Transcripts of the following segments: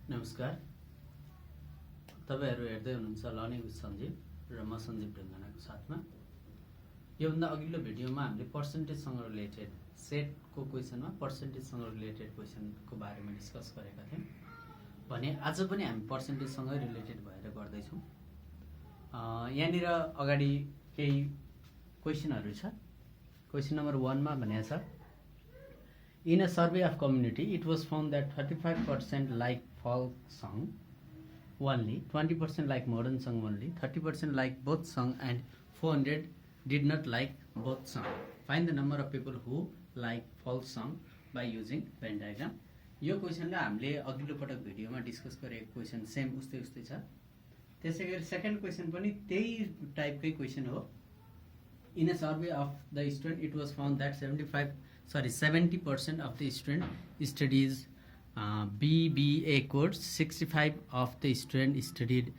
नमस्कार, तपाईहरु हेर्दै हुनुहुन्छ लर्निङ विथ सञ्जीव र म सञ्जीव ढुङ्गानाको साथमा। योभन्दा अघिल्लो भिडियोमा हामीले पर्सेन्टेजसँग रिलेटेड सेटको क्वेसनमा पर्सेन्टेजसँग रिलेटेड क्वेसनको बारेमा डिस्कस गरेका थियौँ भने आज पनि हामी पर्सेन्टेजसँग रिलेटेड भएर गर्दैछौँ। यहाँनिर अगाडि केही क्वेसनहरू छ। क्वेसन नम्बर 1 मा भनेको छ, In a survey of community, it was found that 35% like folk song only, 20% like modern song only, 30% like both song, and 400 did not like both song. Find the number of people who like folk song by using Venn diagram. यो क्वेसनलाई हामीले अघिल्लो पटक भिडियोमा discuss गरेको question same उस्तै छ। त्यसैगरी second question पनि त्यही टाइपकै क्वेसन हो। In a survey of the student, it was found that 70% of the student studies BBA course, 65 of the student studied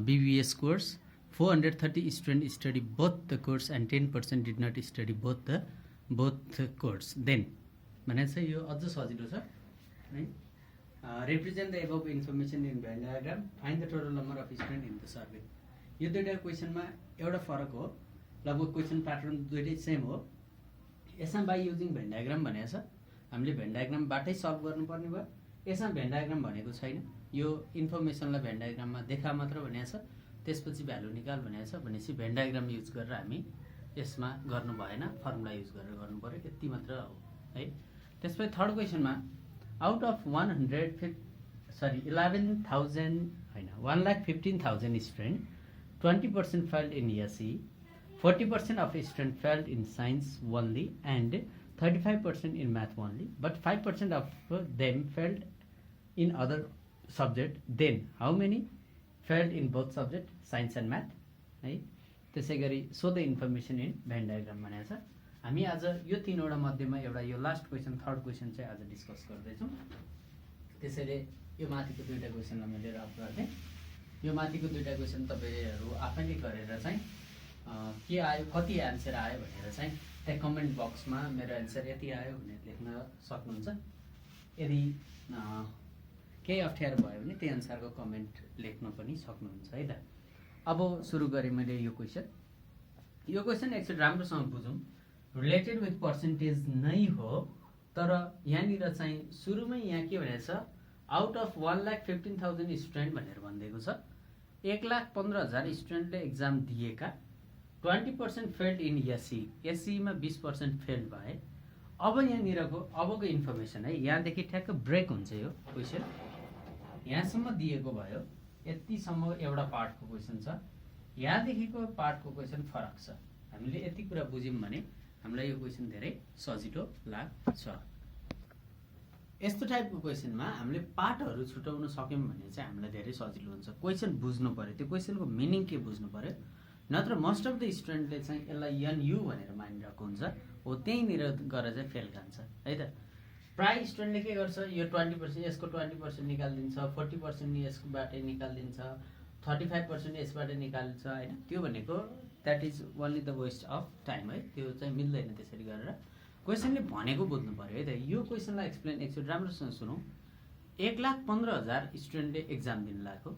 BBS course, 430 students study both the course, and 10% did not study both the course. Then, भने चाहिँ यो अझ सजिलो छ है। Represent the above information in Venn diagram. Find the total number of students in the survey. यो दुईटा क्वेसनमा एउटा फरक हो, लगभग क्वेसन प्याटर्न दुईटै सेम हो। यसमा बाई युजिङ भेन डायग्राम भनेको छ, हामीले भेन डायग्रामबाटै सल्भ गर्नुपर्ने भयो। यसमा भेन डायग्राम भनेको छैन, यो इन्फर्मेसनलाई भेन डायग्राममा देखा मात्र भनेको छ, त्यसपछि भ्यालु निकाल भनेको छ। भनेपछि भेन डायग्राम युज गरेर हामी यसमा गर्नु भएन, फर्मुला युज गरेर गर्नु पर्यो, यति मात्र हो है। त्यसपछि थर्ड क्वेसनमा out of 1,15,000 student 20% failed in SE, 40% of students failed in science only, and 35% in math only, but 5% of them failed in other subject. Then how many failed in both subject, science and math? है। त्यसैगरी show the information in Venn diagram भनेको छ। हामी आज यो तीनवटा मध्येमा एउटा यो लास्ट क्वेसन थर्ड क्वेसन चाहिँ आज डिस्कस गर्दैछौँ। त्यसैले यो माथिको दुईटा क्वेसनलाई मैले रफ गर्दै, यो माथिको दुईटा क्वेसन तपाईहरु आफैले गरेर चाहिँ के आयो, कति एन्सर आयो भनेर चाहिँ त्यहाँ कमेन्ट बक्समा मेरो एन्सर यति आयो भनेर लेख्न सक्नुहुन्छ। यदि केही अप्ठ्यारो भयो भने त्यही अनुसारको कमेन्ट लेख्न पनि सक्नुहुन्छ है त। अब सुरु गरेँ मैले यो क्वेसन। यो क्वेसन एकचोटि राम्रोसँग बुझौँ। रिलेटेड विथ पर्सेन्टेज नै हो, तर यहाँनिर चाहिँ सुरुमै यहाँ के भनेको छ, आउट अफ 1,15,000 स्टुडेन्ट भनेर भनिदिएको छ। 1,15,000 स्टुडेन्टले एक्जाम दिएका 20% फेल्ड इन एसई, एसईमा 20% फेल्ड भए। अब यहाँनिरको अबको इन्फर्मेसन है, यहाँदेखि ठ्याक्क ब्रेक हुन्छ यो क्वेसन। यहाँसम्म दिएको भयो, यतिसम्म एउटा पार्टको क्वेसन छ, यहाँदेखिको पार्टको क्वेसन फरक छ। हामीले यति कुरा बुझ्यौँ भने हामीलाई यो क्वेसन धेरै सजिलो लाग्छ। यस्तो टाइपको क्वेसनमा हामीले पार्टहरू छुटाउन सक्यौँ भने चाहिँ हामीलाई धेरै सजिलो हुन्छ। क्वेसन बुझ्नु पर्यो, त्यो क्वेसनको मिनिङ के बुझ्नु पर्यो, नत्र मोस्ट अफ द स्टुडेन्टले चाहिँ यसलाई एनयु भनेर मानिरहेको हुन्छ, हो त्यहीँनिर गएर चाहिँ फेल खान्छ है त। प्राय स्टुडेन्टले के गर्छ, यो 20% यसको 20% निकालिदिन्छ, 40% यसबाट निकालिदिन्छ, 35% यसबाट निकाल्छ होइन। त्यो भनेको that is only the waste of time है, त्यो चाहिँ मिल्दैन त्यसरी गरेर। क्वेसनले भनेको बुझ्नु पर्यो है त। यो क्वेसनलाई एक्सप्लेन एकचोटि राम्रोसँग सुनौँ। 1,15,000 स्टुडेन्टले एक्जाम दिन लागेको,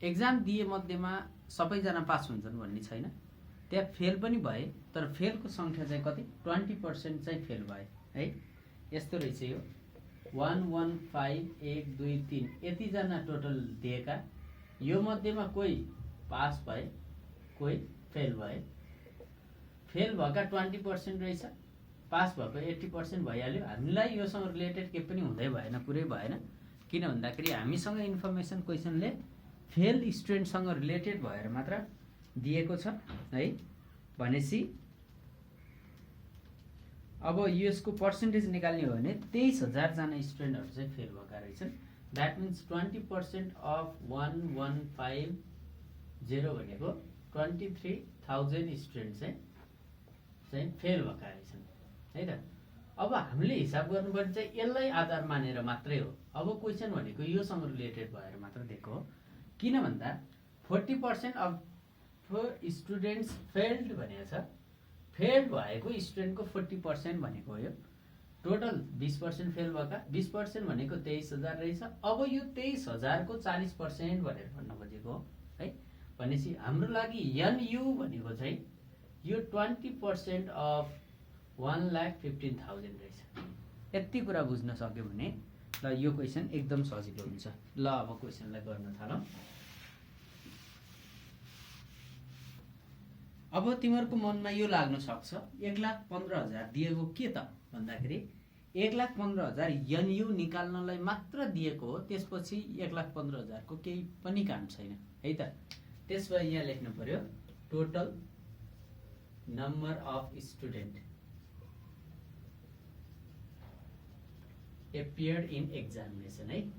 एक्जाम दिए मध्येमा सबैजना पास हुन्छन् भन्ने छैन, त्यहाँ फेल पनि भए, तर फेलको सङ्ख्या चाहिँ कति, 20% चाहिँ फेल भए है। यस्तो रहेछ यो 1 1 5 1 2 3 यतिजना टोटल दिएका, यो मध्येमा कोही पास भए, कोही फेल भए। फेल भएका 20% रहेछ, पास भएको 80% भइहाल्यो। हामीलाई योसँग रिलेटेड केही पनि हुँदै भएन, पुरै भएन। किन भन्दाखेरि हामीसँग इन्फर्मेसन क्वेसनले फेल स्टुडेन्टसँग रिलेटेड भएर मात्र दिएको छ है। भनेपछि अब यसको पर्सेन्टेज निकाल्ने हो भने 23,000 जना स्टुडेन्टहरू चाहिँ फेल भएका रहेछन्। द्याट मिन्स 20% अफ 1150 भनेको 23,000 स्टुडेन्ट चाहिँ फेल भएका रहेछन् है त। अब हामीले हिसाब गर्नुपर्ने चाहिँ यसलाई आधार मानेर मात्रै हो। अब क्वेसन भनेको योसँग रिलेटेड भएर मात्र दिएको हो। किन भन्दा 40% अफ स्टुडेन्ट्स फेल्ड भनेको छ, फेल्ड भएको स्टुडेन्टको 40% भनेको हो यो। टोटल 20% फेल भएका 20% भनेको 23,000 रहेछ। अब यो 23,000 को 40% भनेर भन्न खोजेको हो है। भनेपछि हाम्रो लागि NU भनेको चाहिँ यो 20% अफ 1,15,000 रहेछ। यति कुरा बुझ्न सक्यो भने ल यो क्वेसन एकदम सजिलो हुन्छ। ल अब क्वेसनलाई गर्न थालौँ। अब तिमीहरूको मनमा यो लाग्न सक्छ 1,15,000 दिएको के त भन्दाखेरि 1,15,000 NU निकाल्नलाई मात्र दिएको हो, त्यसपछि 1,15,000 को केही पनि काम छैन है त। त्यसपछि यहाँ लेख्नु पर्यो total number of student appeared in examination है।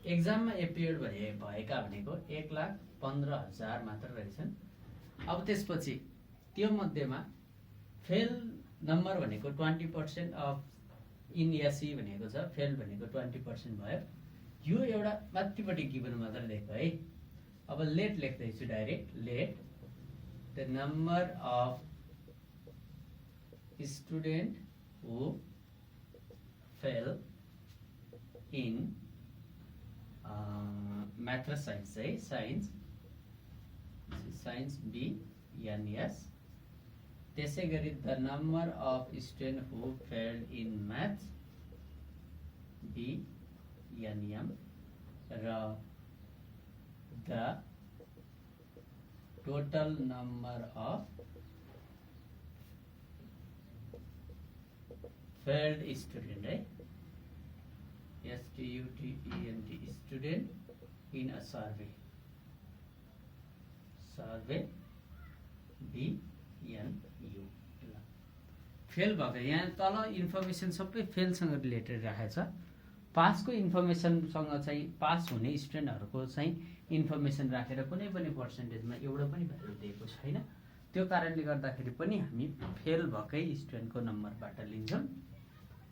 एक्जाममा एपियर्ड भएका भनेको 1,15,000 मात्र रहेछन्। अब त्यसपछि त्यो मध्येमा फेल नम्बर भनेको 20% अफ इन एसी भनेको छ, फेल भनेको 20% भयो। यो एउटा माथिपट्टि गिभन मात्र लेख्यो है। अब लेट लेख्दैछु direct, let the number of student who fail in math र साइन्स है, साइन्स BNS। त्यसै गरी the number of student who failed in math BNM र the total number of failed student है, STUDENT student in a survey BNU। Fail भएको यहाँ तल information सबै फेलसँग रिलेटेड राखेको छ। पासको इन्फर्मेसनसँग चाहिँ पास हुने स्टुडेन्टहरूको चाहिँ इन्फर्मेसन राखेर कुनै पनि पर्सेन्टेजमा एउटा पनि भ्यालु दिएको छैन। त्यो कारणले गर्दाखेरि पनि हामी फेल भएकै स्टुडेन्टको नम्बरबाट लिन्छौँ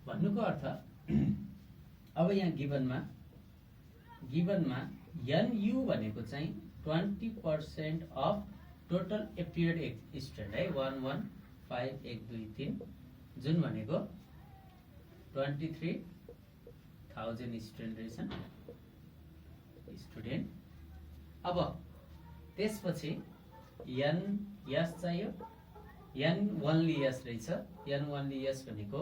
भन्नुको अर्थ। अब यहाँ गिभनमा NU भनेको चाहिँ 20% अफ टोटल एपियर्ड स्टुडेन्ट है, 1,1,5,1,2,3 जुन भनेको 23,000 स्टुडेन्ट रहेछन् स्टुडेन्ट। अब त्यसपछि NS चाहियो, N ओन्ली S रहेछ। N ओन्ली S भनेको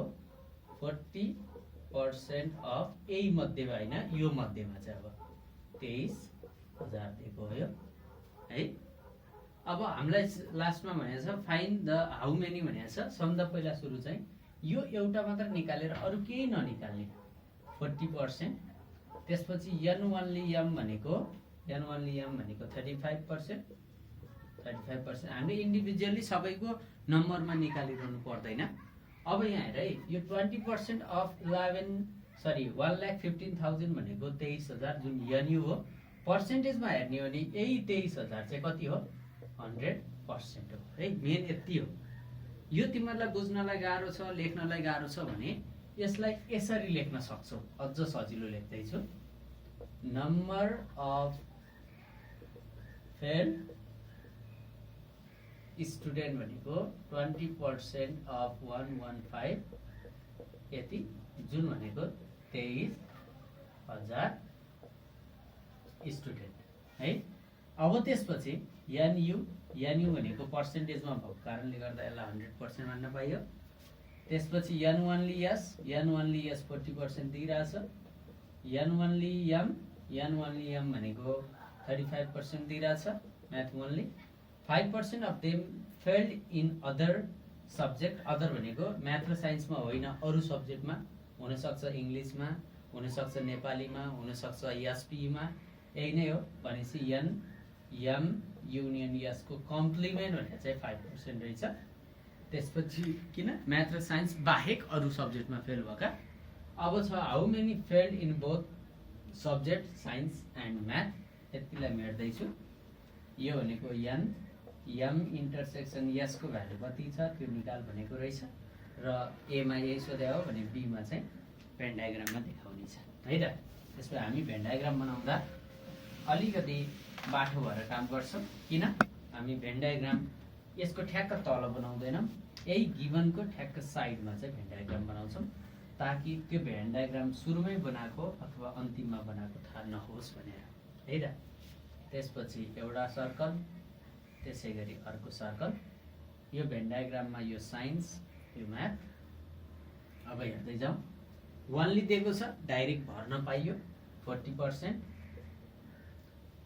40% अफ यही मध्येमा होइन, यो मध्येमा चाहिँ अब 23,000 दिएको हो है। अब हामीलाई लास्टमा भनेको छ फाइन्ड द हाउ मेनी भनेको छ। सबभन्दा पहिला सुरु चाहिँ यो एउटा मात्र निकालेर अरू केही ननिकाल्ने 40%। त्यसपछि N ओन्ली M भनेको 35%। हामीले इन्डिभिजुअली सबैको नम्बरमा निकालिरहनु पर्दैन। अब यहाँ हेर है, यो 20% अफ 1,15,000 भनेको 23,000 जुन NU हो। पर्सेन्टेजमा हेर्ने हो भने यही 23,000 चाहिँ कति हो, 100% हो है। मेन यति हो। यो तिमीहरूलाई बुझ्नलाई गाह्रो छ, लेख्नलाई गाह्रो छ भने यसलाई यसरी लेख्न सक्छौ, अझ सजिलो लेख्दैछु। नम्बर अफ फेल्ड स्टुडेन्ट भनेको 20% अफ 115 यति, जुन भनेको 23,000 स्टुडेन्ट है। अब त्यसपछि NU भनेको पर्सेन्टेजमा भएको कारणले गर्दा यसलाई 100% मान्न पाइयो। त्यसपछि N ओन्ली S 40% दिइरहेछ। N ओन्ली M भनेको 35% दिइरहेछ math only. 5% of them failed in other subject. Other भनेको म्याथ र साइन्समा होइन, अरू सब्जेक्टमा हुनसक्छ, इङ्ग्लिसमा हुनसक्छ, नेपालीमा हुनसक्छ, SPEमा, यही नै हो। भनेपछि M युनियन S को कम्प्लिमेन्ट भनेर चाहिँ 5% रहेछ। त्यसपछि किन म्याथ र साइन्स बाहेक अरू सब्जेक्टमा फेल भएका। अब छ how many failed in both subject science and math, यतिलाई मेट्दैछु। यो भनेको M इन्टरसेक्सन S को भ्यालु कति छ त्यो निकाल भनेको रहेछ। र एमा यही सोध्या हो भने बीमा चाहिँ भेन डायग्राममा देखाउने छ है त। त्यसपछि हामी भेन डायग्राम बनाउँदा अलिकति बाठो भएर काम गर्छौँ। किन हामी भेन डायग्राम यसको ठ्याक्क तल बनाउँदैनौँ, यही गिभनको ठ्याक्क साइडमा चाहिँ भेन डायग्राम बनाउँछौँ ताकि त्यो भेन डायग्राम सुरुमै बनाएको अथवा अन्तिममा बनाएको थाहा नहोस् भनेर है त। त्यसपछि एउटा सर्कल, त्यसै गरी अर्को सर्कल। यो भेन डायग्राममा यो साइन्स, यो म्याथ। अब हेर्दै जाउँ। 1 दिएको छ, डाइरेक्ट भर्न पाइयो। 40%,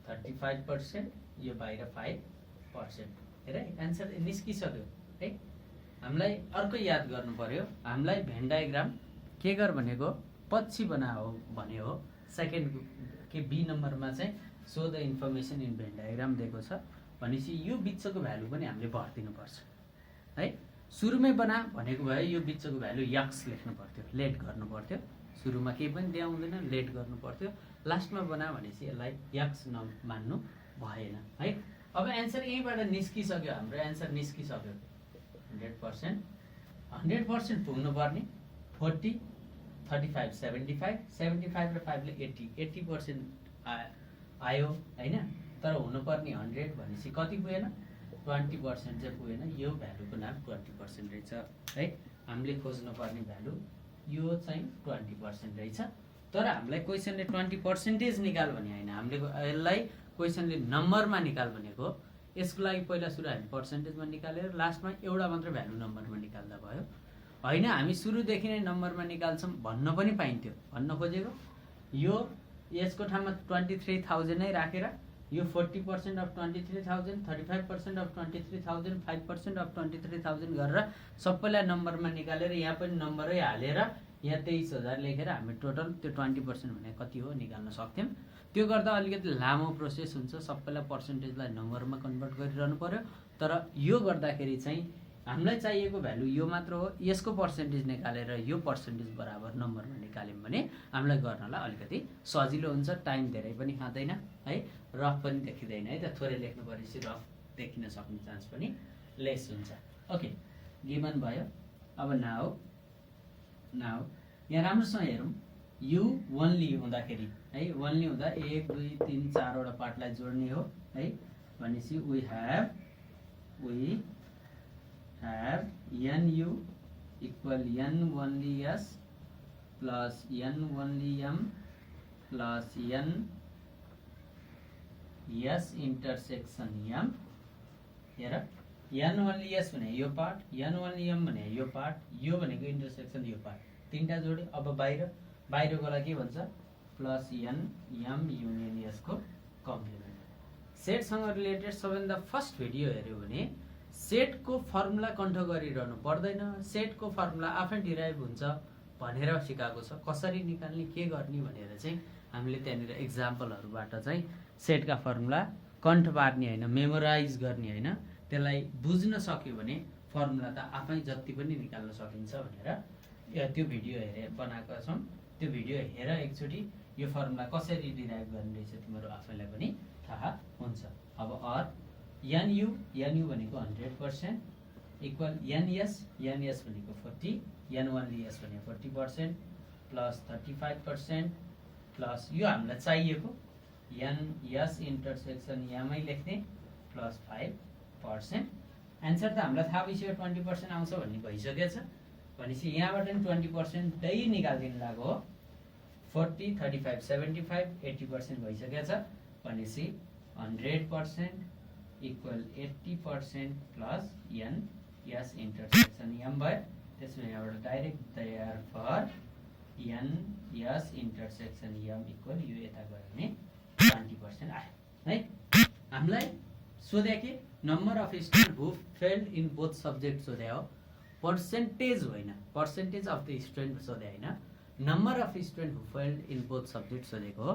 35%, यो बाहिर 5%। हेर एन्सर निस्किसक्यो है। हामीलाई अर्को याद गर्नु पर्यो, हामीलाई भेन डायग्राम के गर भनेको पछि बनाओ भने हो। सेकेन्ड के बी नम्बरमा चाहिँ so the information in van diagram दिएको छ भनेपछि यो बिचको भ्यालु पनि हामीले भर्दिनुपर्छ है। सुरुमै बना भनेको भए यो बिचको भ्यालु यक्स लेख्नु पर्थ्यो, लेट गर्नु पर्थ्यो। सुरुमा केही पनि दिया हुँदैन, लेट गर्नु पर्थ्यो। लास्टमा बना भनेपछि यसलाई यक्स नमान्नु भएन है। अब एन्सर यहीँबाट निस्किसक्यो, हाम्रो एन्सर निस्किसक्यो। 100%, 100% पुग्नु पर्ने। 40, 35, 75, 75 र 5 ले 80, 80% आयो होइन। तर हुनुपर्ने 100 भनेपछि कति पुगेन? 20% चाहिँ पुगेन। यो भ्यालुको नाम 20% रहेछ है। हामीले खोज्नुपर्ने भ्यालु यो चाहिँ 20% रहेछ। तर हामीलाई क्वेसनले 20% निकाल भने होइन, हामीले यसलाई क्वेसनले नम्बरमा निकाल भनेको। यसको लागि पहिला सुरु हामी पर्सेन्टेजमा निकालेर लास्टमा एउटा मात्र भ्यालु नम्बरमा निकाल्दा भयो होइन। हामी सुरुदेखि नै नम्बरमा निकाल्छौँ भन्न पनि पाइन्थ्यो। भन्न खोजेको यो यसको ठाउँमा 23,000 नै राखेर यो 40% अफ 23,000, 35% अफ 23,000, 5% अफ 23,000 गरेर सबैलाई नम्बरमा निकालेर यहाँ पनि नम्बरै हालेर यहाँ 23,000 लेखेर हामी टोटल त्यो 20% भने कति हो निकाल्न सक्थ्यौँ। त्यो गर्दा अलिकति लामो प्रोसेस हुन्छ, सबैलाई पर्सेन्टेजलाई नम्बरमा कन्भर्ट गरिरहनु पर्यो। तर यो गर्दाखेरि चाहिँ हामीलाई चाहिएको भ्यालु यो मात्र हो। यसको पर्सेन्टेज निकालेर यो पर्सेन्टेज बराबर नम्बरमा निकाल्यौँ भने हामीलाई गर्नलाई अलिकति सजिलो हुन्छ, टाइम धेरै पनि खाँदैन है, रफ पनि देखिँदैन है त। थोरै लेख्नु परेपछि रफ देखिन सक्ने चान्स पनि लेस हुन्छ। ओके, गिभन भयो। अब नाउ यहाँ राम्रोसँग हेरौँ। यु वनली हुँदाखेरि है, वनली हुँदा 1 2 3 4 वटा पार्टलाई जोड्ने हो है। भनेपछि we have nu equal n only s plus n only m plus n s intersection m। हेर n only s भने यो पार्ट, n only m भने यो पार्ट, यो भनेको इन्टरसेक्सन यो पार्ट, तीनटा जोड्यो। अब बाहिरकोलाई के भन्छ? Plus n m union s को कम्प्लिमेन्ट। सेटसँग रिलेटेड सबैभन्दा फर्स्ट भिडियो हेऱ्यो भने सेटको फर्मुला कण्ठ गरिरहनु पर्दैन, सेटको फर्मुला आफै डिराइभ हुन्छ भनेर सिकाएको छ। कसरी निकाल्ने के गर्ने भनेर चाहिँ हामीले त्यहाँनिर एक्जाम्पलहरूबाट चाहिँ सेटका फर्मुला कण्ठ पार्ने होइन, मेमोराइज गर्ने होइन, त्यसलाई बुझ्न सक्यो भने फर्मुला त आफै जति पनि निकाल्न सकिन्छ भनेर त्यो भिडियो हेरेर बनाएका छौँ। त्यो भिडियो हेर एकचोटि, यो फर्मुला कसरी डिराइभ गर्ने रहेछ तिम्रो आफैलाई पनि थाहा हुन्छ। अब nu भनेको 100% इक्वल ns भनेको 40, n only s भनेको 40% प्लस 35% प्लस यो हामीलाई चाहिएको n s इन्टरसेक्सन यमै लेख्ने प्लस 5%। एन्सर त हामीलाई थाहा भइसक्यो 20% आउँछ भन्ने भइसकेको छ। भनेपछि यहाँबाट नि 20% दै निकालिदिनु लागेको हो। 40, 35, 75, 80% भइसकेको छ। भनेपछि 100% equal 80% plus n s intersection m भयो। त्यसमा यहाँबाट direct therefore n s intersection m equal यो यता गयो भने 20% आयो है। हामीलाई सोध्या के number of student who failed in both subject सोध्या हो, पर्सेन्टेज होइन। पर्सेन्टेज अफ द स्टुडेन्ट सोध्या होइन, number of student who failed in both subject सोधेको हो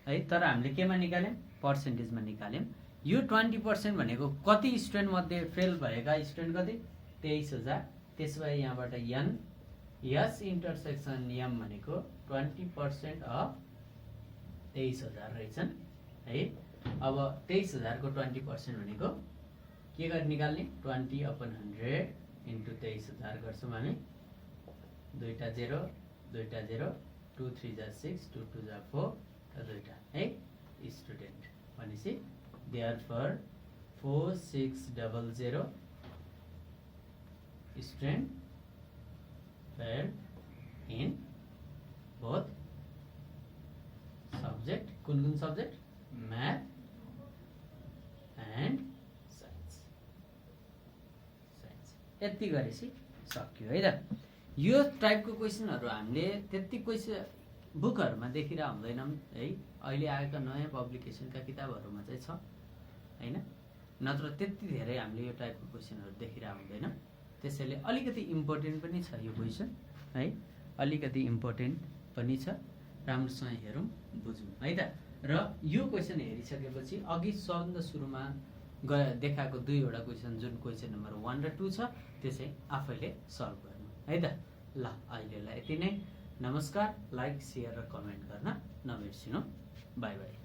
है। तर हामीले केमा निकाल्यौँ? पर्सेन्टेजमा निकाल्यौँ। यो 20% भनेको कति स्टुडेन्ट मध्ये फेल भएका स्टुडेन्ट कति? 23,000। त्यसो भए यहाँबाट n s इन्टरसेक्सन m भनेको 20% अफ 23,000 रहेछन् है। अब 23,000 को 20% भनेको के गरी निकाल्ने? 20/100 इन्टु 23,000 गर्छौँ हामी। दुईटा 0 दुईटा 0, 2 3 जा 6, 2 2 जा 4 र दुईटा है स्टुडेन्ट। भनेपछि therefore 4600 student failed in both subject, कुन subject, math and science. यति गरेपछि सक्यो है त। यो टाइपको क्वेसनहरु हामीले त्यति क्वेसन बुकहरुमा देखिरा हुँदैनौं है। अहिले आएका नयाँ पब्लिकेसनका किताबहरुमा चाहिँ छ हैन, नत्र त्यति धेरै हामीले यो टाइपको क्वेसनहरु देखिरा हुँदैन। त्यसैले अलिकति इम्पोर्टेन्ट पनि छ यो क्वेसन है, अलिकति इम्पोर्टेन्ट पनि छ। राम्रोसँग हेरौं बुझौं है त। र यो क्वेसन हेरिसकेपछि अघि सबभन्दा सुरुमा देखाएको दुईवटा क्वेसन जुन क्वेसन नम्बर 1 र 2 छ त्यसै आफैले सल्भ गर्नु है त। ल अहिलेलाई यति नै। नमस्कार। लाइक, शेयर र कमेन्ट गर्न नबिर्सिनु। Bye bye.